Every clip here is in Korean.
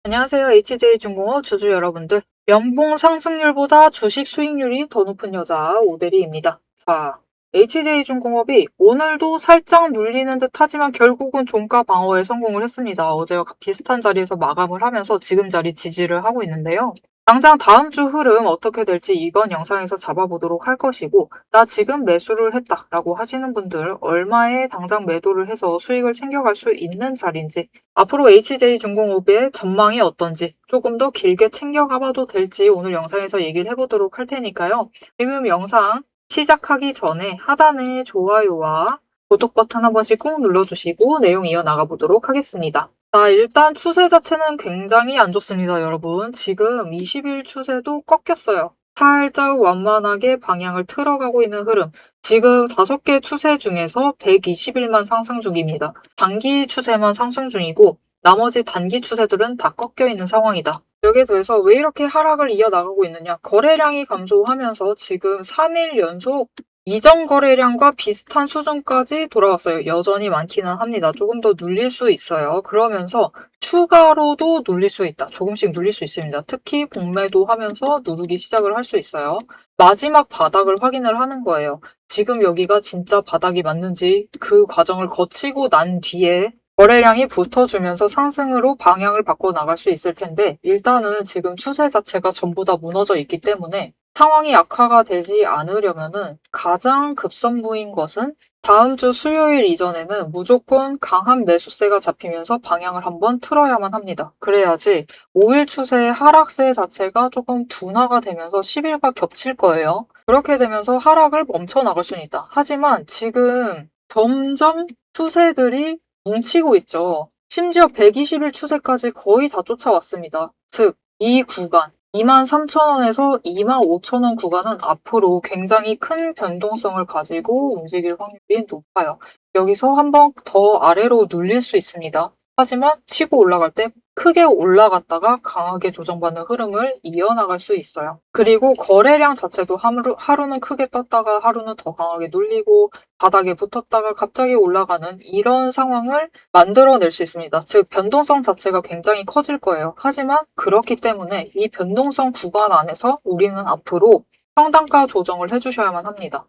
안녕하세요. HJ중공업 주주 여러분들. 연봉 상승률보다 주식 수익률이 더 높은 여자 오대리입니다. 자, HJ중공업이 오늘도 살짝 눌리는 듯 하지만 결국은 종가 방어에 성공을 했습니다. 어제와 비슷한 자리에서 마감을 하면서 지금 자리 지지를 하고 있는데요. 당장 다음 주 흐름 어떻게 될지 이번 영상에서 잡아보도록 할 것이고, 나 지금 매수를 했다라고 하시는 분들 얼마에 당장 매도를 해서 수익을 챙겨갈 수 있는 자리인지, 앞으로 HJ중공업의 전망이 어떤지 조금 더 길게 챙겨가봐도 될지 오늘 영상에서 얘기를 해보도록 할 테니까요. 지금 영상 시작하기 전에 하단에 좋아요와 구독 버튼 한 번씩 꾹 눌러주시고 내용 이어나가 보도록 하겠습니다. 자, 일단 추세 자체는 굉장히 안 좋습니다, 여러분. 지금 20일 추세도 꺾였어요. 살짝 완만하게 방향을 틀어가고 있는 흐름. 지금 5개 추세 중에서 120일만 상승 중입니다. 단기 추세만 상승 중이고 나머지 단기 추세들은 다 꺾여 있는 상황이다. 여기에 더해서 왜 이렇게 하락을 이어나가고 있느냐. 거래량이 감소하면서 지금 3일 연속 이전 거래량과 비슷한 수준까지 돌아왔어요. 여전히 많기는 합니다. 조금 더 눌릴 수 있어요. 그러면서 추가로도 눌릴 수 있다. 조금씩 눌릴 수 있습니다. 특히 공매도 하면서 누르기 시작을 할 수 있어요. 마지막 바닥을 확인을 하는 거예요. 지금 여기가 진짜 바닥이 맞는지 그 과정을 거치고 난 뒤에 거래량이 붙어주면서 상승으로 방향을 바꿔 나갈 수 있을 텐데, 일단은 지금 추세 자체가 전부 다 무너져 있기 때문에 상황이 악화가 되지 않으려면은 가장 급선무인 것은 다음 주 수요일 이전에는 무조건 강한 매수세가 잡히면서 방향을 한번 틀어야만 합니다. 그래야지 5일 추세의 하락세 자체가 조금 둔화가 되면서 10일과 겹칠 거예요. 그렇게 되면서 하락을 멈춰 나갈 수는 있다. 하지만 지금 점점 추세들이 뭉치고 있죠. 심지어 120일 추세까지 거의 다 쫓아왔습니다. 즉, 이 구간 23,000원에서 25,000원 구간은 앞으로 굉장히 큰 변동성을 가지고 움직일 확률이 높아요. 여기서 한번 더 아래로 눌릴 수 있습니다. 하지만 치고 올라갈 때 크게 올라갔다가 강하게 조정받는 흐름을 이어나갈 수 있어요. 그리고 거래량 자체도 하루는 크게 떴다가 하루는 더 강하게 눌리고 바닥에 붙었다가 갑자기 올라가는 이런 상황을 만들어낼 수 있습니다. 즉 변동성 자체가 굉장히 커질 거예요. 하지만 그렇기 때문에 이 변동성 구간 안에서 우리는 앞으로 평단가 조정을 해주셔야만 합니다.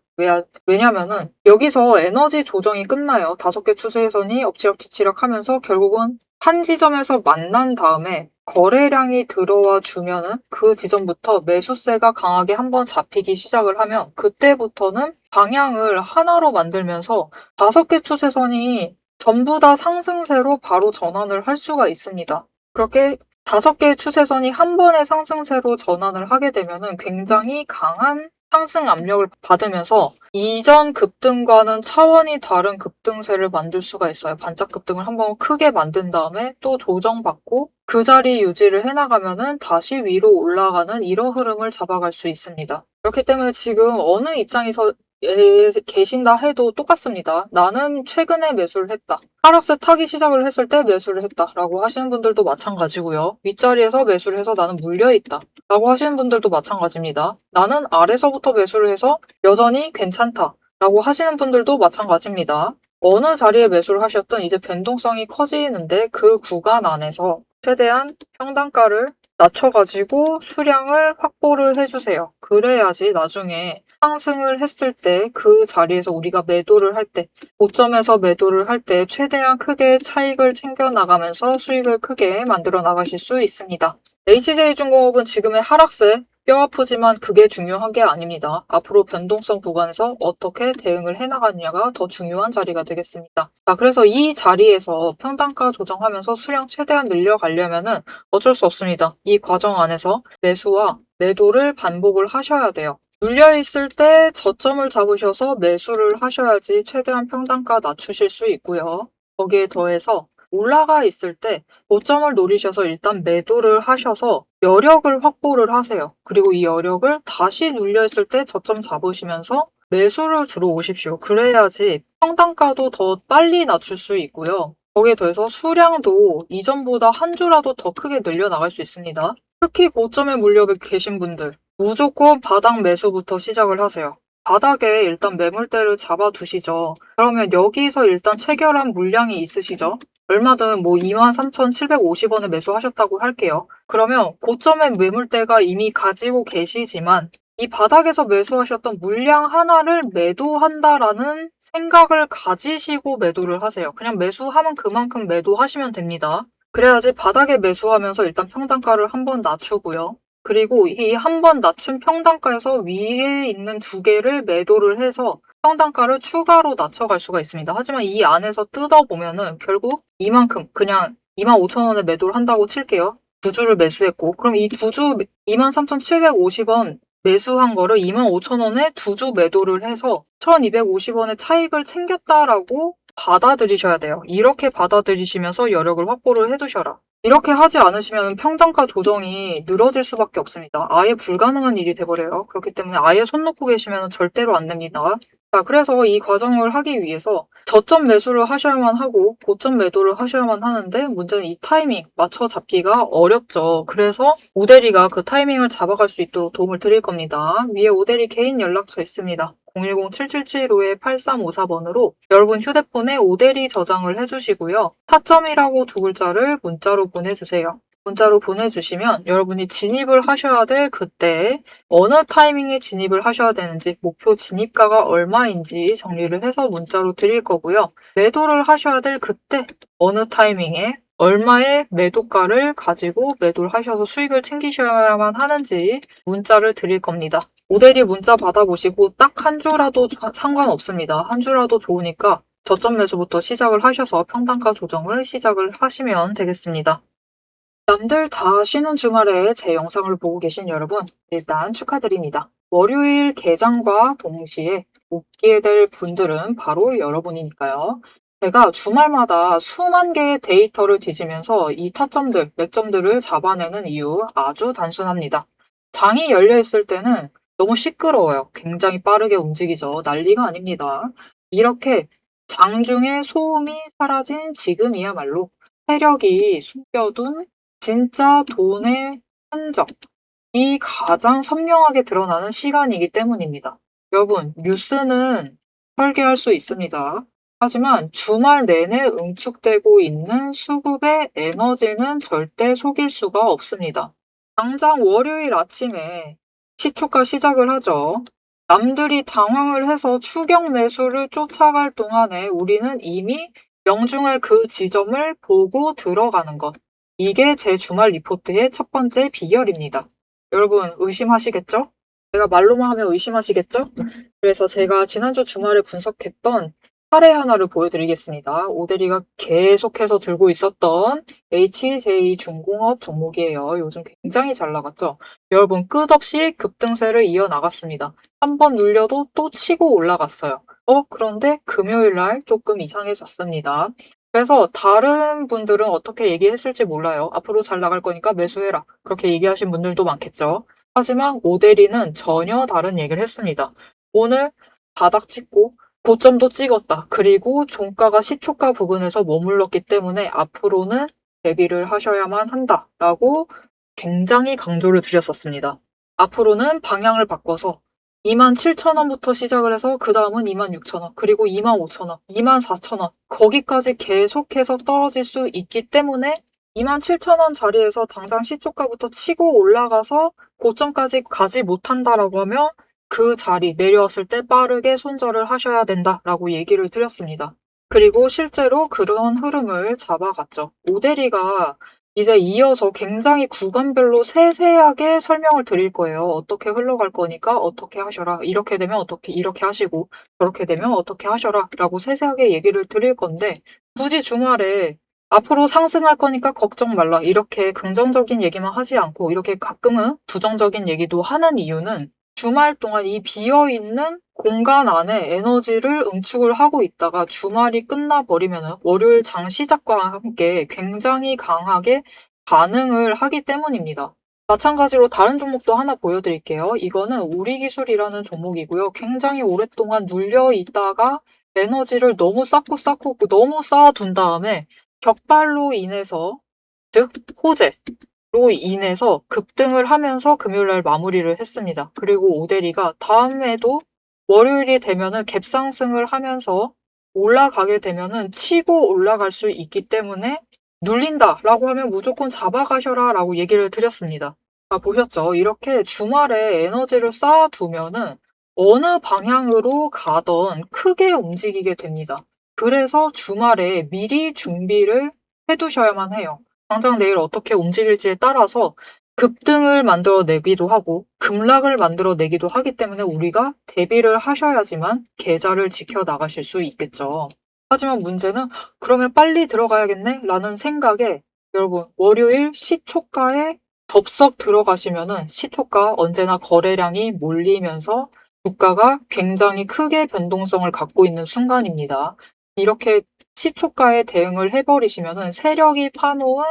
왜냐면은 여기서 에너지 조정이 끝나요. 5개 추세선이 엎치락뒤치락 하면서 결국은 한 지점에서 만난 다음에 거래량이 들어와 주면은 그 지점부터 매수세가 강하게 한번 잡히기 시작을 하면 그때부터는 방향을 하나로 만들면서 5개 추세선이 전부 다 상승세로 바로 전환을 할 수가 있습니다. 그렇게 5개의 추세선이 한 번에 상승세로 전환을 하게 되면은 굉장히 강한 상승 압력을 받으면서 이전 급등과는 차원이 다른 급등세를 만들 수가 있어요. 반짝 급등을 한번 크게 만든 다음에 또 조정받고 그 자리 유지를 해나가면은 다시 위로 올라가는 이런 흐름을 잡아갈 수 있습니다. 그렇기 때문에 지금 어느 입장에서 계신다 해도 똑같습니다. 나는 최근에 매수를 했다. 하락세 타기 시작을 했을 때 매수를 했다라고 하시는 분들도 마찬가지고요. 윗자리에서 매수를 해서 나는 물려있다 라고 하시는 분들도 마찬가지입니다. 나는 아래서부터 매수를 해서 여전히 괜찮다 라고 하시는 분들도 마찬가지입니다. 어느 자리에 매수를 하셨든 이제 변동성이 커지는데 그 구간 안에서 최대한 평단가를 낮춰가지고 수량을 확보를 해주세요. 그래야지 나중에 상승을 했을 때 그 자리에서 우리가 매도를 할 때, 고점에서 매도를 할 때 최대한 크게 차익을 챙겨 나가면서 수익을 크게 만들어 나가실 수 있습니다. HJ중공업은 지금의 하락세 뼈아프지만 그게 중요한 게 아닙니다. 앞으로 변동성 구간에서 어떻게 대응을 해나가느냐가 더 중요한 자리가 되겠습니다. 자, 그래서 이 자리에서 평단가 조정하면서 수량 최대한 늘려가려면은 어쩔 수 없습니다. 이 과정 안에서 매수와 매도를 반복을 하셔야 돼요. 눌려있을 때 저점을 잡으셔서 매수를 하셔야지 최대한 평단가 낮추실 수 있고요. 거기에 더해서 올라가 있을 때 고점을 노리셔서 일단 매도를 하셔서 여력을 확보를 하세요. 그리고 이 여력을 다시 눌려있을 때 저점 잡으시면서 매수를 들어오십시오. 그래야지 평단가도 더 빨리 낮출 수 있고요. 거기에 더해서 수량도 이전보다 한 주라도 더 크게 늘려나갈 수 있습니다. 특히 고점에 물려 계신 분들 무조건 바닥 매수부터 시작을 하세요. 바닥에 일단 매물대를 잡아두시죠. 그러면 여기서 일단 체결한 물량이 있으시죠? 얼마든 뭐 23,750원에 매수하셨다고 할게요. 그러면 고점의 매물대가 이미 가지고 계시지만 이 바닥에서 매수하셨던 물량 하나를 매도한다라는 생각을 가지시고 매도를 하세요. 그냥 매수하면 그만큼 매도하시면 됩니다. 그래야지 바닥에 매수하면서 일단 평단가를 한번 낮추고요. 그리고 이 한 번 낮춘 평단가에서 위에 있는 두 개를 매도를 해서 평단가를 추가로 낮춰갈 수가 있습니다. 하지만 이 안에서 뜯어보면은 결국 이만큼 그냥 25,000원에 매도를 한다고 칠게요. 두 주를 매수했고 그럼 이 두 주 23,750원 매수한 거를 25,000원에 두 주 매도를 해서 1,250원의 차익을 챙겼다라고 받아들이셔야 돼요. 이렇게 받아들이시면서 여력을 확보를 해두셔라. 이렇게 하지 않으시면 평단가 조정이 늘어질 수밖에 없습니다. 아예 불가능한 일이 돼버려요. 그렇기 때문에 아예 손 놓고 계시면 절대로 안 됩니다. 자, 그래서 이 과정을 하기 위해서 저점 매수를 하셔야만 하고 고점 매도를 하셔야만 하는데 문제는 이 타이밍 맞춰 잡기가 어렵죠. 그래서 오대리가 그 타이밍을 잡아갈 수 있도록 도움을 드릴 겁니다. 위에 오대리 개인 연락처 있습니다. 010-777-8354번으로 여러분 휴대폰에 오대리 저장을 해주시고요. 타점이라고 두 글자를 문자로 보내주세요. 문자로 보내주시면 여러분이 진입을 하셔야 될 그때 어느 타이밍에 진입을 하셔야 되는지 목표 진입가가 얼마인지 정리를 해서 문자로 드릴 거고요. 매도를 하셔야 될 그때 어느 타이밍에 얼마의 매도가를 가지고 매도를 하셔서 수익을 챙기셔야만 하는지 문자를 드릴 겁니다. 오대리 문자 받아보시고 딱 한 주라도 상관없습니다. 한 주라도 좋으니까 저점 매수부터 시작을 하셔서 평단가 조정을 시작을 하시면 되겠습니다. 남들 다 쉬는 주말에 제 영상을 보고 계신 여러분, 일단 축하드립니다. 월요일 개장과 동시에 웃게 될 분들은 바로 여러분이니까요. 제가 주말마다 수만 개의 데이터를 뒤지면서 이 타점들, 매점들을 잡아내는 이유 아주 단순합니다. 장이 열려있을 때는 너무 시끄러워요. 굉장히 빠르게 움직이죠. 난리가 아닙니다. 이렇게 장중에 소음이 사라진 지금이야말로 세력이 숨겨둔 진짜 돈의 흔적이 가장 선명하게 드러나는 시간이기 때문입니다. 여러분, 뉴스는 설계할 수 있습니다. 하지만 주말 내내 응축되고 있는 수급의 에너지는 절대 속일 수가 없습니다. 당장 월요일 아침에 시초가 시작을 하죠. 남들이 당황을 해서 추격 매수를 쫓아갈 동안에 우리는 이미 명중할 그 지점을 보고 들어가는 것. 이게 제 주말 리포트의 첫 번째 비결입니다. 여러분 의심하시겠죠? 제가 말로만 하면 의심하시겠죠? 그래서 제가 지난주 주말에 분석했던 사례 하나를 보여드리겠습니다. 오대리가 계속해서 들고 있었던 HJ중공업 종목이에요. 요즘 굉장히 잘 나갔죠? 여러분 끝없이 급등세를 이어나갔습니다. 한 번 눌려도 또 치고 올라갔어요. 그런데 금요일 날 조금 이상해졌습니다. 그래서 다른 분들은 어떻게 얘기했을지 몰라요. 앞으로 잘 나갈 거니까 매수해라. 그렇게 얘기하신 분들도 많겠죠. 하지만 오대리는 전혀 다른 얘기를 했습니다. 오늘 바닥 찍고 고점도 찍었다. 그리고 종가가 시초가 부근에서 머물렀기 때문에 앞으로는 대비를 하셔야만 한다라고 굉장히 강조를 드렸었습니다. 앞으로는 방향을 바꿔서 27,000원부터 시작을 해서 그 다음은 26,000원, 그리고 25,000원, 24,000원 거기까지 계속해서 떨어질 수 있기 때문에 27,000원 자리에서 당장 시초가부터 치고 올라가서 고점까지 가지 못한다라고 하면 그 자리 내려왔을 때 빠르게 손절을 하셔야 된다라고 얘기를 드렸습니다. 그리고 실제로 그런 흐름을 잡아갔죠. 오대리가 이제 이어서 굉장히 구간별로 세세하게 설명을 드릴 거예요. 어떻게 흘러갈 거니까 어떻게 하셔라. 이렇게 되면 어떻게 이렇게 하시고 저렇게 되면 어떻게 하셔라 라고 세세하게 얘기를 드릴 건데 굳이 주말에 앞으로 상승할 거니까 걱정 말라 이렇게 긍정적인 얘기만 하지 않고 이렇게 가끔은 부정적인 얘기도 하는 이유는 주말 동안 이 비어있는 공간 안에 에너지를 응축을 하고 있다가 주말이 끝나버리면 월요일 장 시작과 함께 굉장히 강하게 반응을 하기 때문입니다. 마찬가지로 다른 종목도 하나 보여드릴게요. 이거는 우리기술이라는 종목이고요. 굉장히 오랫동안 눌려 있다가 에너지를 너무 쌓고 너무 쌓아둔 다음에 격발로 인해서 즉 호재로 인해서 급등을 하면서 금요일날 마무리를 했습니다. 그리고 오대리가 다음에도 월요일이 되면은 갭상승을 하면서 올라가게 되면은 치고 올라갈 수 있기 때문에 눌린다라고 하면 무조건 잡아가셔라라고 얘기를 드렸습니다. 보셨죠? 이렇게 주말에 에너지를 쌓아두면은 어느 방향으로 가던 크게 움직이게 됩니다. 그래서 주말에 미리 준비를 해두셔야만 해요. 당장 내일 어떻게 움직일지에 따라서 급등을 만들어내기도 하고 급락을 만들어내기도 하기 때문에 우리가 대비를 하셔야지만 계좌를 지켜나가실 수 있겠죠. 하지만 문제는 그러면 빨리 들어가야겠네? 라는 생각에 여러분 월요일 시초가에 덥석 들어가시면은 시초가 언제나 거래량이 몰리면서 주가가 굉장히 크게 변동성을 갖고 있는 순간입니다. 이렇게 시초가에 대응을 해버리시면은 세력이 파놓은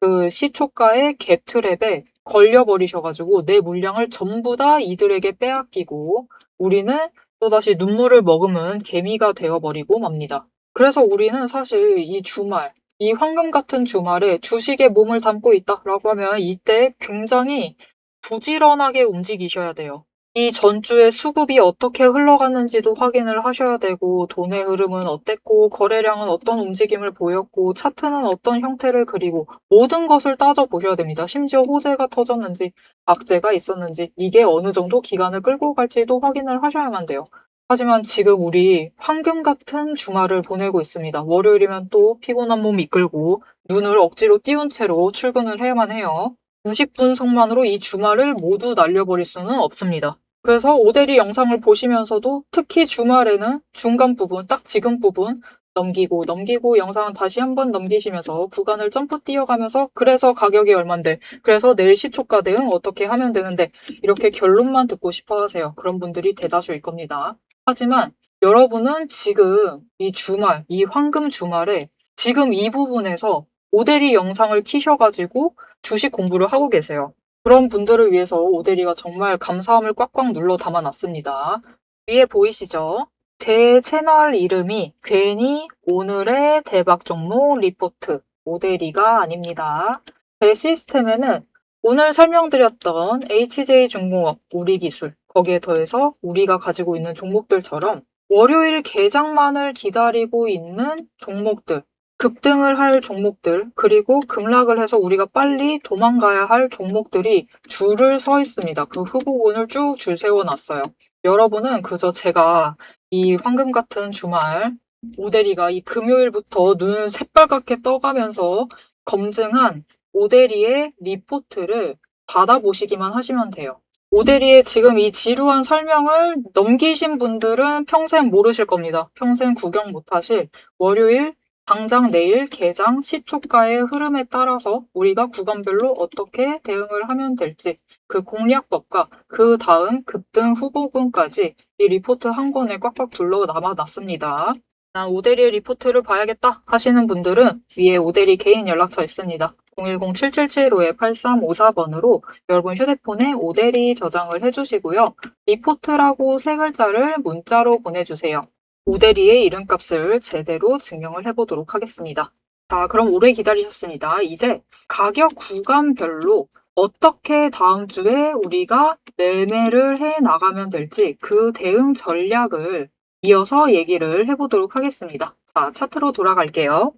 그 시초가의 갭트랩에 걸려버리셔가지고 내 물량을 전부 다 이들에게 빼앗기고 우리는 또다시 눈물을 머금은 개미가 되어버리고 맙니다. 그래서 우리는 사실 이 주말, 이 황금 같은 주말에 주식에 몸을 담고 있다라고 하면 이때 굉장히 부지런하게 움직이셔야 돼요. 이 전주의 수급이 어떻게 흘러갔는지도 확인을 하셔야 되고 돈의 흐름은 어땠고 거래량은 어떤 움직임을 보였고 차트는 어떤 형태를 그리고 모든 것을 따져보셔야 됩니다. 심지어 호재가 터졌는지 악재가 있었는지 이게 어느 정도 기간을 끌고 갈지도 확인을 하셔야만 돼요. 하지만 지금 우리 황금 같은 주말을 보내고 있습니다. 월요일이면 또 피곤한 몸 이끌고 눈을 억지로 띄운 채로 출근을 해야만 해요. 90분석만으로 이 주말을 모두 날려버릴 수는 없습니다. 그래서 오대리 영상을 보시면서도 특히 주말에는 중간 부분, 딱 지금 부분 넘기고 영상은 다시 한번 넘기시면서 구간을 점프 뛰어가면서 그래서 가격이 얼만데 그래서 내일 시초가 대응 어떻게 하면 되는데 이렇게 결론만 듣고 싶어 하세요. 그런 분들이 대다수일 겁니다. 하지만 여러분은 지금 이 주말, 이 황금 주말에 지금 이 부분에서 오대리 영상을 키셔가지고 주식 공부를 하고 계세요. 그런 분들을 위해서 오대리가 정말 감사함을 꽉꽉 눌러 담아놨습니다. 위에 보이시죠? 제 채널 이름이 괜히 오늘의 대박 종목 리포트 오대리가 아닙니다. 제 시스템에는 오늘 설명드렸던 HJ중공업, 우리기술, 거기에 더해서 우리가 가지고 있는 종목들처럼 월요일 개장만을 기다리고 있는 종목들, 급등을 할 종목들, 그리고 급락을 해서 우리가 빨리 도망가야 할 종목들이 줄을 서 있습니다. 그 후보군을 쭉 줄 세워놨어요. 여러분은 그저 제가 이 황금 같은 주말, 오대리가 이 금요일부터 눈을 새빨갛게 떠가면서 검증한 오대리의 리포트를 받아보시기만 하시면 돼요. 오대리의 지금 이 지루한 설명을 넘기신 분들은 평생 모르실 겁니다. 평생 구경 못하실 월요일 당장 내일 개장 시초가의 흐름에 따라서 우리가 구간별로 어떻게 대응을 하면 될지 그 공략법과 그 다음 급등 후보군까지 이 리포트 한 권에 꽉꽉 둘러 남아놨습니다. 난 오대리의 리포트를 봐야겠다 하시는 분들은 위에 오대리 개인 연락처 있습니다. 010-7775-8354번으로 여러분 휴대폰에 오대리 저장을 해주시고요. 리포트라고 세 글자를 문자로 보내주세요. 오대리의 이름값을 제대로 증명을 해보도록 하겠습니다. 자, 그럼 오래 기다리셨습니다. 이제 가격 구간별로 어떻게 다음 주에 우리가 매매를 해 나가면 될지 그 대응 전략을 이어서 얘기를 해보도록 하겠습니다. 자, 차트로 돌아갈게요.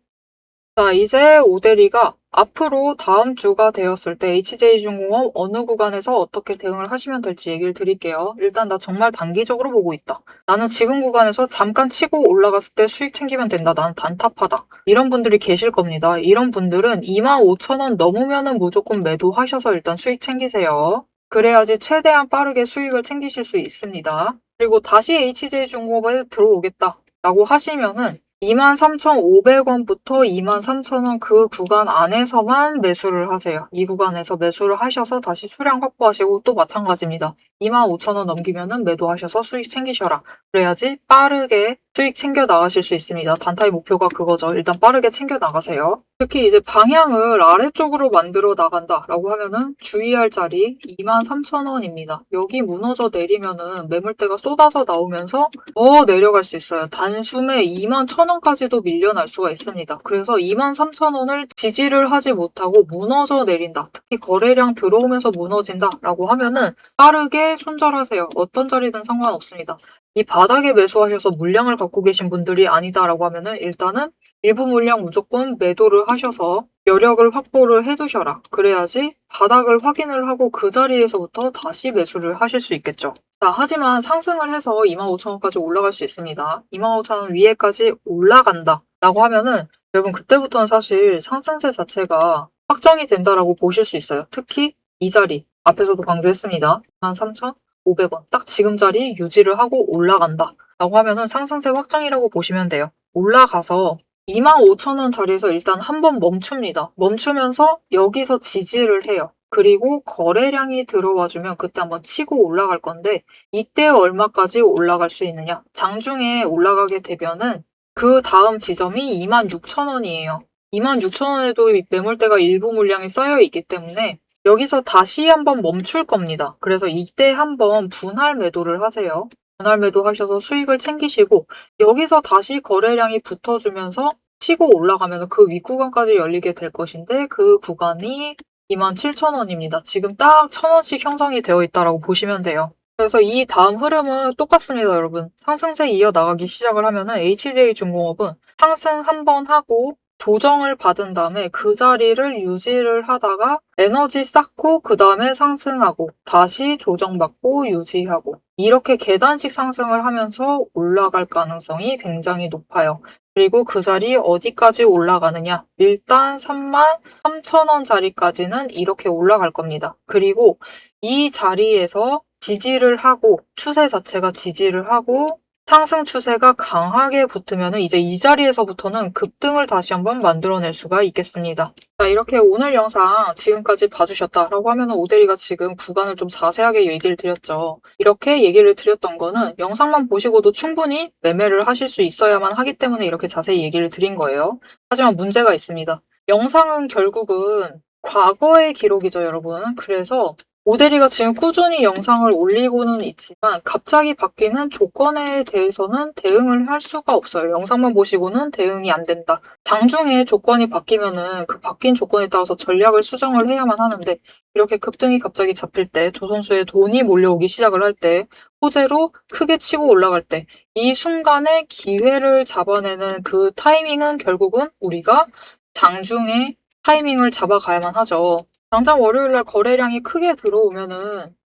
자, 이제 오대리가 앞으로 다음 주가 되었을 때 HJ중공업 어느 구간에서 어떻게 대응을 하시면 될지 얘기를 드릴게요. 일단 나 정말 단기적으로 보고 있다. 나는 지금 구간에서 잠깐 치고 올라갔을 때 수익 챙기면 된다. 나는 단타파다. 이런 분들이 계실 겁니다. 이런 분들은 25,000원 넘으면은 무조건 매도하셔서 일단 수익 챙기세요. 그래야지 최대한 빠르게 수익을 챙기실 수 있습니다. 그리고 다시 HJ중공업에 들어오겠다 라고 하시면은 23,500원부터 23,000원 그 구간 안에서만 매수를 하세요. 이 구간에서 매수를 하셔서 다시 수량 확보하시고 또 마찬가지입니다. 25,000원 넘기면은 매도하셔서 수익 챙기셔라. 그래야지 빠르게 수익 챙겨 나가실 수 있습니다. 단타의 목표가 그거죠. 일단 빠르게 챙겨 나가세요. 특히 이제 방향을 아래쪽으로 만들어 나간다라고 하면은 주의할 자리 23,000원입니다. 여기 무너져 내리면은 매물대가 쏟아져 나오면서 더 내려갈 수 있어요. 단숨에 21,000원까지도 밀려날 수가 있습니다. 그래서 23,000원을 지지를 하지 못하고 무너져 내린다. 특히 거래량 들어오면서 무너진다라고 하면은 빠르게 손절하세요. 어떤 자리든 상관없습니다. 이 바닥에 매수하셔서 물량을 갖고 계신 분들이 아니다라고 하면은 일단은 일부 물량 무조건 매도를 하셔서 여력을 확보를 해두셔라. 그래야지 바닥을 확인을 하고 그 자리에서부터 다시 매수를 하실 수 있겠죠. 자, 하지만 상승을 해서 25,000원까지 올라갈 수 있습니다. 25,000원 위에까지 올라간다 라고 하면은 여러분 그때부터는 사실 상승세 자체가 확정이 된다라고 보실 수 있어요. 특히 이 자리 앞에서도 강조했습니다. 13,500원 딱 지금 자리 유지를 하고 올라간다 라고 하면은 상승세 확정이라고 보시면 돼요. 올라가서 25,000원 자리에서 일단 한번 멈춥니다. 멈추면서 여기서 지지를 해요. 그리고 거래량이 들어와주면 그때 한번 치고 올라갈 건데 이때 얼마까지 올라갈 수 있느냐. 장중에 올라가게 되면은 그 다음 지점이 26,000원이에요. 26,000원에도 매물대가 일부 물량이 쌓여 있기 때문에 여기서 다시 한번 멈출 겁니다. 그래서 이때 한번 분할 매도를 하세요. 분할 매도 하셔서 수익을 챙기시고 여기서 다시 거래량이 붙어주면서 치고 올라가면 그 윗구간까지 열리게 될 것인데 그 구간이 27,000원입니다. 지금 딱 1,000원씩 형성이 되어 있다고 보시면 돼요. 그래서 이 다음 흐름은 똑같습니다, 여러분. 상승세 이어나가기 시작을 하면은 HJ중공업은 상승 한번 하고 조정을 받은 다음에 그 자리를 유지를 하다가 에너지 쌓고 그 다음에 상승하고 다시 조정받고 유지하고 이렇게 계단식 상승을 하면서 올라갈 가능성이 굉장히 높아요. 그리고 그 자리 어디까지 올라가느냐? 일단 33,000원 자리까지는 이렇게 올라갈 겁니다. 그리고 이 자리에서 지지를 하고 추세 자체가 지지를 하고 상승 추세가 강하게 붙으면 이제 이 자리에서부터는 급등을 다시 한번 만들어낼 수가 있겠습니다. 자, 이렇게 오늘 영상 지금까지 봐주셨다라고 하면 오대리가 지금 구간을 좀 자세하게 얘기를 드렸죠. 이렇게 얘기를 드렸던 거는 영상만 보시고도 충분히 매매를 하실 수 있어야만 하기 때문에 이렇게 자세히 얘기를 드린 거예요. 하지만 문제가 있습니다. 영상은 결국은 과거의 기록이죠, 여러분. 그래서 오대리가 지금 꾸준히 영상을 올리고는 있지만 갑자기 바뀌는 조건에 대해서는 대응을 할 수가 없어요. 영상만 보시고는 대응이 안 된다. 장중에 조건이 바뀌면은 그 바뀐 조건에 따라서 전략을 수정을 해야만 하는데 이렇게 급등이 갑자기 잡힐 때 조선수에 돈이 몰려오기 시작을 할 때 호재로 크게 치고 올라갈 때 이 순간에 기회를 잡아내는 그 타이밍은 결국은 우리가 장중에 타이밍을 잡아가야만 하죠. 당장 월요일날 거래량이 크게 들어오면은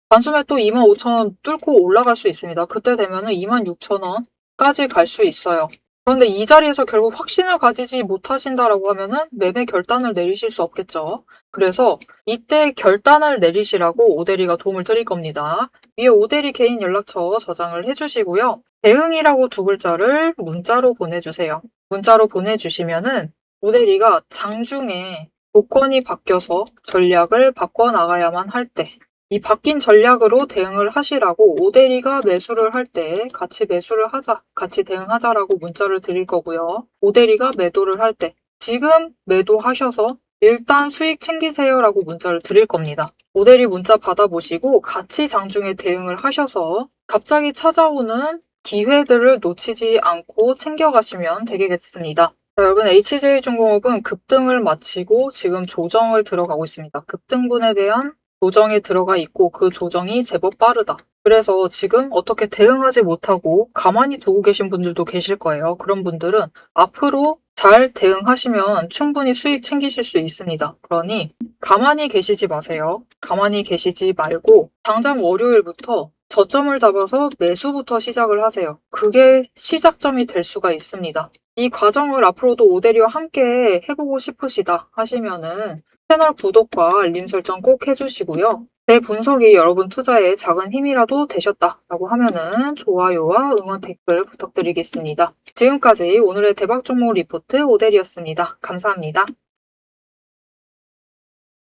단숨에 또 25,000원 뚫고 올라갈 수 있습니다. 그때 되면은 26,000원까지 갈 수 있어요. 그런데 이 자리에서 결국 확신을 가지지 못하신다라고 하면은 매매 결단을 내리실 수 없겠죠. 그래서 이때 결단을 내리시라고 오대리가 도움을 드릴 겁니다. 위에 오대리 개인 연락처 저장을 해주시고요. 대응이라고 두 글자를 문자로 보내주세요. 문자로 보내주시면은 오대리가 장중에 조건이 바뀌어서 전략을 바꿔나가야만 할 때, 이 바뀐 전략으로 대응을 하시라고 오대리가 매수를 할 때 같이 매수를 하자, 같이 대응하자라고 문자를 드릴 거고요. 오대리가 매도를 할 때 지금 매도하셔서 일단 수익 챙기세요라고 문자를 드릴 겁니다. 오대리 문자 받아보시고 같이 장중에 대응을 하셔서 갑자기 찾아오는 기회들을 놓치지 않고 챙겨가시면 되겠습니다. 자, 여러분 HJ중공업은 급등을 마치고 지금 조정을 들어가고 있습니다. 급등분에 대한 조정에 들어가 있고 그 조정이 제법 빠르다. 그래서 지금 어떻게 대응하지 못하고 가만히 두고 계신 분들도 계실 거예요. 그런 분들은 앞으로 잘 대응하시면 충분히 수익 챙기실 수 있습니다. 그러니 가만히 계시지 마세요. 가만히 계시지 말고 당장 월요일부터 저점을 잡아서 매수부터 시작을 하세요. 그게 시작점이 될 수가 있습니다. 이 과정을 앞으로도 오대리와 함께 해보고 싶으시다 하시면은 채널 구독과 알림 설정 꼭 해주시고요. 내 분석이 여러분 투자에 작은 힘이라도 되셨다라고 하면은 좋아요와 응원 댓글 부탁드리겠습니다. 지금까지 오늘의 대박 종목 리포트 오대리였습니다. 감사합니다.